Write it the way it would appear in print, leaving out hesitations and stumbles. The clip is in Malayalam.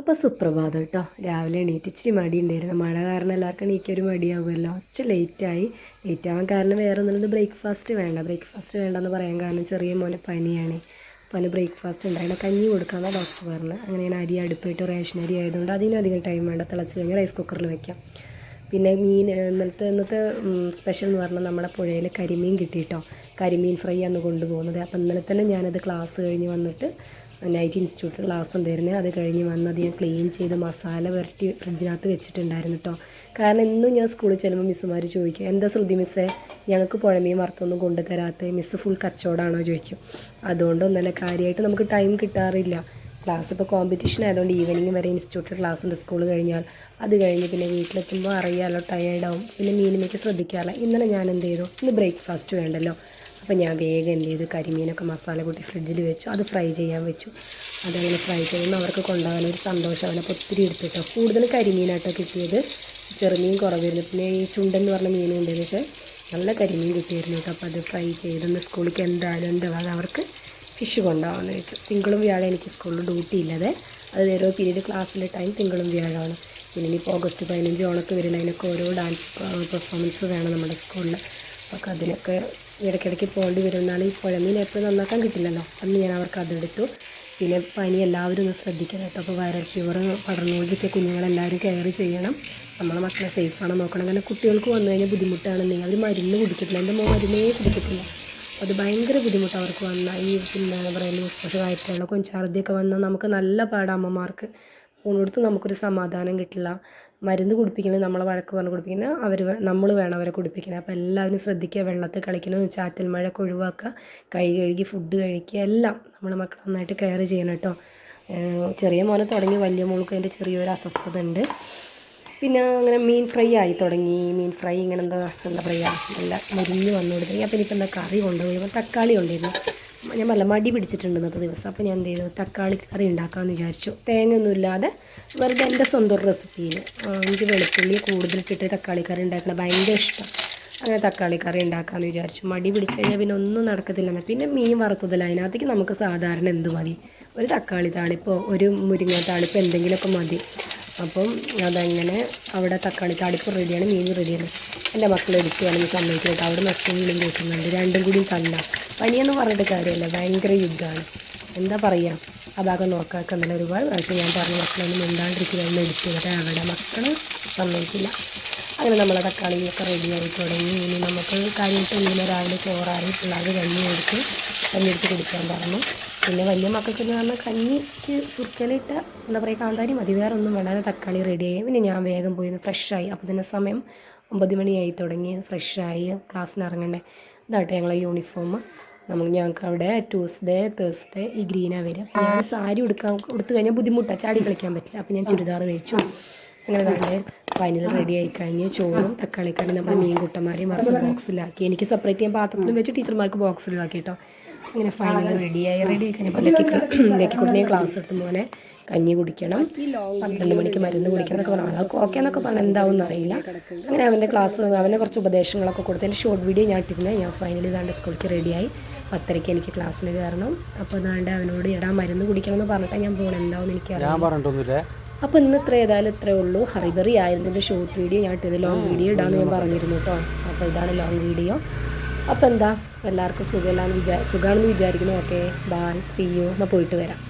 അപ്പോൾ സുപ്രഭാതം കേട്ടോ. രാവിലെ എണീറ്റ് ഇച്ചിരി മടിയുണ്ടായിരുന്നു. മഴ കാരണം എല്ലാവർക്കും എണീക്കൊരു മടിയാവുമല്ലോ. കുറച്ച് ലേറ്റായി. ലേറ്റ് ആവാൻ കാരണം വേറെ ഒന്നുള്ളത് ബ്രേക്ക്ഫാസ്റ്റ് വേണ്ടെന്ന് പറയാൻ കാരണം ചെറിയ മോനെ പനിയാണ്. അപ്പോൾ അവന് ബ്രേക്ക്ഫാസ്റ്റ് ഉണ്ടായിരുന്നു. കഞ്ഞി കൊടുക്കാമെന്നാണ് ഡോക്ടർ പറഞ്ഞത്. അങ്ങനെ ഞാൻ അരി അടുപ്പിട്ട് റേഷൻ അരി ആയതുകൊണ്ട് അതിനധികം ടൈം വേണ്ട. തിളച്ച് കഴിഞ്ഞ് റൈസ് കുക്കറിൽ വെക്കാം. പിന്നെ മീൻ ഇന്നത്തെ സ്പെഷ്യൽ എന്ന് പറഞ്ഞാൽ നമ്മുടെ പുഴയിൽ കരിമീൻ കിട്ടിയിട്ടോ. കരിമീൻ ഫ്രൈ ആണ് കൊണ്ടുപോകുന്നത്. അപ്പോൾ ഇന്നലെ തന്നെ ഞാനത് ക്ലാസ് കഴിഞ്ഞ് വന്നിട്ട് നൈറ്റ് ഇൻസ്റ്റിറ്റ്യൂട്ടിൽ ക്ലാസ് ഉണ്ടായിരുന്നു. അത് കഴിഞ്ഞ് വന്നത് ഞാൻ ക്ലീൻ ചെയ്ത് മസാല പുരട്ടി ഫ്രിഡ്ജിനകത്ത് വെച്ചിട്ടുണ്ടായിരുന്നു കേട്ടോ. കാരണം ഇന്നും ഞാൻ സ്കൂളിൽ ചെല്ലുമ്പോൾ മിസ്സുമാർ ചോദിക്കും, എന്താ ശ്രുതി മിസ്സേ ഞങ്ങൾക്ക് പുഴമീൻ വറുത്തൊന്നും കൊണ്ടുതരാത്ത, മിസ്സ് ഫുൾ കച്ചവടമാണോ ചോദിക്കും. അതുകൊണ്ട് ഒന്നല്ല, കാര്യമായിട്ട് നമുക്ക് ടൈം കിട്ടാറില്ല. ക്ലാസ് ഇപ്പോൾ കോമ്പറ്റീഷൻ ആയതുകൊണ്ട് ഈവനിങ് വരെ ഇൻസ്റ്റിറ്റ്യൂട്ടിൽ ക്ലാസ് ഉണ്ട് സ്കൂൾ കഴിഞ്ഞാൽ. അത് കഴിഞ്ഞ് പിന്നെ വീട്ടിലെത്തുമ്പോൾ അറിയാമല്ലോ, ടയേർഡാവും. പിന്നെ മീനിലേക്ക് ശ്രദ്ധിക്കാറില്ല. ഇന്നലെ ഞാൻ എന്ത് ചെയ്തു, ഇന്ന് ബ്രേക്ക്ഫാസ്റ്റ് വേണ്ടല്ലോ. അപ്പോൾ ഞാൻ വേഗം എന്ത് ചെയ്തു, കരിമീനൊക്കെ മസാല കൂട്ടി ഫ്രിഡ്ജിൽ വെച്ചു. അത് ഫ്രൈ ചെയ്യാൻ വെച്ചു. അതങ്ങനെ ഫ്രൈ ചെയ്യുമ്പോൾ അവർക്ക് കൊണ്ടുപോകാൻ ഒരു സന്തോഷം. അവനപ്പോൾ ഒത്തിരി എടുത്തിട്ടോ. കൂടുതൽ കരിമീനായിട്ടോ കിട്ടിയത്. ചെറുമീൻ കുറവായിരുന്നു. പിന്നെ ഈ ചുണ്ടെന്ന് പറഞ്ഞ മീനുണ്ട്, പക്ഷേ നല്ല കരിമീൻ കിട്ടിയിരുന്നു കേട്ടോ. അപ്പോൾ അത് ഫ്രൈ ചെയ്തൊന്ന് സ്കൂളിലേക്ക് എന്തായാലും അത് അവർക്ക് ഫിഷ് കൊണ്ടുപോകാമെന്ന് വെച്ചു. തിങ്കളും വ്യാഴം എനിക്ക് സ്കൂളിൽ ഡ്യൂട്ടി ഇല്ലാതെ, അത് ഓരോ പീരീഡ് ക്ലാസ്സിലെ ടൈം തിങ്കളും വ്യാഴമാണ്. പിന്നെ ഇനിയിപ്പോൾ ഓഗസ്റ്റ് 15 ഓണൊക്കെ വരില്ല, അതിനൊക്കെ ഓരോ ഡാൻസ് പെർഫോമൻസ് വേണം നമ്മുടെ സ്കൂളിൽ. അപ്പോൾ അതിനൊക്കെ ഇടയ്ക്കിടയ്ക്ക് പോകേണ്ടി വരുന്നതാണ്. ഈ പുഴമീൻ എപ്പോഴും നന്നാക്കാൻ കിട്ടില്ലല്ലോ. അന്ന് ഞാൻ അവർക്ക് അതെടുത്തു. പിന്നെ പനി എല്ലാവരും ഒന്ന് ശ്രദ്ധിക്കണം കേട്ടോ. അപ്പോൾ വൈറൽ ഫീവർ പടർന്നുകൊണ്ടിരിക്കുക, കുഞ്ഞുങ്ങളെല്ലാവരും കെയർ ചെയ്യണം. നമ്മളെ മക്കളെ സേഫാണ് നോക്കണം. കാരണം കുട്ടികൾക്ക് വന്നു കഴിഞ്ഞാൽ ബുദ്ധിമുട്ടാണെന്നെങ്കിൽ അവർ മരുന്ന് കുടിക്കത്തില്ല. എൻ്റെ മോൻ മരുന്നേ കുടിക്കത്തില്ല. അത് ഭയങ്കര ബുദ്ധിമുട്ട് അവർക്ക് വന്നാൽ. ഈ പിന്നെ എന്താ പറയുക, ലൂസ് മോഷൻ വയറ്റുള്ള ഛർദിയൊക്കെ വന്നാൽ നമുക്ക് നല്ല പാടാണ് അമ്മമാർക്ക്. ഫോണെടുത്ത് നമുക്കൊരു സമാധാനം കിട്ടില്ല. മരുന്ന് കുടിപ്പിക്കുന്നത് നമ്മളെ വഴക്ക് പറഞ്ഞ് കുടിപ്പിക്കുന്നത് നമ്മൾ വേണം അവരെ കുടിപ്പിക്കണം. അപ്പോൾ എല്ലാവരും ശ്രദ്ധിക്കുക. വെള്ളത്തിൽ കളിക്കണം, ചാറ്റൽ മഴയൊക്കെ ഒഴിവാക്കുക, കൈ കഴുകി ഫുഡ് കഴിക്കുക, എല്ലാം നമ്മൾ മക്കളെ നന്നായിട്ട് കെയർ ചെയ്യണം കേട്ടോ. ചെറിയ മോനെ തുടങ്ങി വലിയ മോൾക്ക് അതിൻ്റെ ചെറിയൊരു അസ്വസ്ഥത ഉണ്ട്. പിന്നെ അങ്ങനെ മീൻ ഫ്രൈ ആയി തുടങ്ങി. മീൻ ഫ്രൈ ഇങ്ങനെ എന്താ പറയുക, നല്ല മുരിഞ്ഞ് വന്നു കൊടുത്തു. അപ്പോൾ ഇനിയിപ്പോൾ എന്താ കറി കൊണ്ടുപോയി, തക്കാളി കൊണ്ടിരുന്നു. ഞാൻ പറഞ്ഞ മടി പിടിച്ചിട്ടുണ്ട് ഇന്നത്തെ ദിവസം. അപ്പോൾ ഞാൻ എന്ത് ചെയ്തു, തക്കാളി കറി ഉണ്ടാക്കാമെന്ന് വിചാരിച്ചു. തേങ്ങയൊന്നും ഇല്ലാതെ വെറുതെ എൻ്റെ സ്വന്തം റെസിപ്പിയിൽ. എനിക്ക് വെളുത്തുള്ളി കൂടുതലിട്ടിട്ട് തക്കാളി കറി ഉണ്ടാക്കണം ഭയങ്കര ഇഷ്ടം. അങ്ങനെ തക്കാളി കറി ഉണ്ടാക്കാമെന്ന് വിചാരിച്ചു. മടി പിടിച്ച് കഴിഞ്ഞാൽ പിന്നെ ഒന്നും നടക്കത്തില്ലെന്ന്. പിന്നെ മീൻ വറുത്തതല്ല, അതിനകത്തേക്ക് നമുക്ക് സാധാരണ എന്ത് മതി, ഒരു തക്കാളി താളിപ്പോ ഒരു മുരിങ്ങ താളിപ്പോ എന്തെങ്കിലുമൊക്കെ മതി. അപ്പം അതങ്ങനെ അവിടെ തക്കാളി താളിപ്പ് റെഡിയാണ്, മീൻ റെഡിയാണ്. എൻ്റെ മക്കൾ എടുത്ത് വേണമെങ്കിൽ സമ്മതിക്കില്ല. അവിടെ നച്ചെങ്കിലും കേൾക്കുന്നുണ്ട്. രണ്ടും കൂടി തല്ല. പനിയെന്ന് പറഞ്ഞിട്ട് കാര്യമല്ല, ഭയങ്കര യുദ്ധമാണ്. എന്താ പറയുക, ആ ഭാഗം നോക്കാനൊക്കെ നല്ല ഒരുപാട് പ്രാവശ്യം ഞാൻ പറഞ്ഞ മക്കളൊന്നും മിണ്ടാണ്ടിരിക്കുക, ഒന്ന് എടുത്ത് എന്നിട്ട് അവിടെ മക്കൾ സമ്മതിക്കില്ല. അങ്ങനെ നമ്മളെ തക്കാളിയൊക്കെ റെഡിയായി തുടങ്ങി. ഇനി നമുക്ക് കാര്യമായിട്ട് ഇങ്ങനെ രാവിലെ ചോറായി പിള്ളേർ കഞ്ഞിയെടുത്ത് കുടിക്കാൻ പറഞ്ഞു. പിന്നെ വലിയ മക്കൾക്കെന്ന് പറഞ്ഞാൽ കഞ്ഞിക്ക് സുർക്കലിട്ട എന്താ പറയുക കാന്താരി മതി, വേറെ ഒന്നും വേണ്ടാതെ തക്കാളി റെഡിയായി. പിന്നെ ഞാൻ വേഗം പോയി ഫ്രഷായി. അപ്പോൾ തന്നെ സമയം 9 മണിയായി തുടങ്ങി. ഫ്രഷായി ക്ലാസ്സിന് ഇറങ്ങണ്ടേ. ഇതാട്ടെ ഞങ്ങളെ യൂണിഫോം. ഞങ്ങൾക്ക് അവിടെ ട്യൂസ്ഡേ തേഴ്സ്ഡേ ഈ ഗ്രീനാണ് വരിക. അപ്പോൾ ഞാൻ സാരി കൊടുത്തു കഴിഞ്ഞാൽ ബുദ്ധിമുട്ടാണ്, ചാടി കളിക്കാൻ പറ്റില്ല. അപ്പോൾ ഞാൻ ചുരിദാർ തയ്ച്ചു. അങ്ങനെ നല്ല ഫൈനൽ റെഡി ആയി കഴിഞ്ഞ് ചോറും തക്കാളിക്കറി നമ്മുടെ മീൻകുട്ടന്മാരെയും വറുത്ത് ബോക്സിലാക്കി. എനിക്ക് സെപ്പറേറ്റ് ഞാൻ പാത്രത്തിലും വെച്ച് ടീച്ചർമാർക്ക് ബോക്സിലും ആക്കി കേട്ടോ. അങ്ങനെ ഫൈനൽ റെഡിയായി കഴിഞ്ഞപ്പോൾ ലക്കിക്കൂടി ഞാൻ ക്ലാസ് എടുത്ത് മോനെ കഞ്ഞി കുടിക്കണം, 12 മണിക്ക് മരുന്ന് കുടിക്കണം എന്നൊക്കെ പറഞ്ഞു. അതൊക്കെ ഓക്കെ എന്നൊക്കെ പറഞ്ഞാൽ എന്താവും എന്നറിയില്ല. അങ്ങനെ അവൻ്റെ ക്ലാസ്, അവനെ കുറച്ച് ഉപദേശങ്ങളൊക്കെ കൊടുത്തതിൻ്റെ ഷോർട്ട് വീഡിയോ ഞാൻ ഇട്ടിരുന്നത്. ഞാൻ ഫൈനലി ഇതാണ്ട് സ്കൂളിലേക്ക് റെഡിയായി. 10:30 എനിക്ക് ക്ലാസ്സിൽ കയറണം. അപ്പോൾ ഇതാണ്ട് അവനോട് മരുന്ന് കുടിക്കണം എന്ന് പറഞ്ഞിട്ടാണ് ഞാൻ പോകണം. എന്താവും എനിക്കറിയാം. അപ്പോൾ ഇന്ന് ഇത്രയേ ഉള്ളൂ. ഹറിബറി ആയിരുന്നു ഇതിൻ്റെ ഷോർട്ട് വീഡിയോ ഞാൻ ഇട്ടത്. ലോങ് വീഡിയോ ഇടാമെന്ന് ഞാൻ പറഞ്ഞിരുന്നു കേട്ടോ. അപ്പോൾ ഇതാണ് ലോങ് വീഡിയോ. അപ്പോൾ എന്താ എല്ലാവർക്കും സുഖമാണെന്ന് വിചാരിക്കുന്നു. Okay, bye, see you. എന്നാൽ പോയിട്ട് വരാം.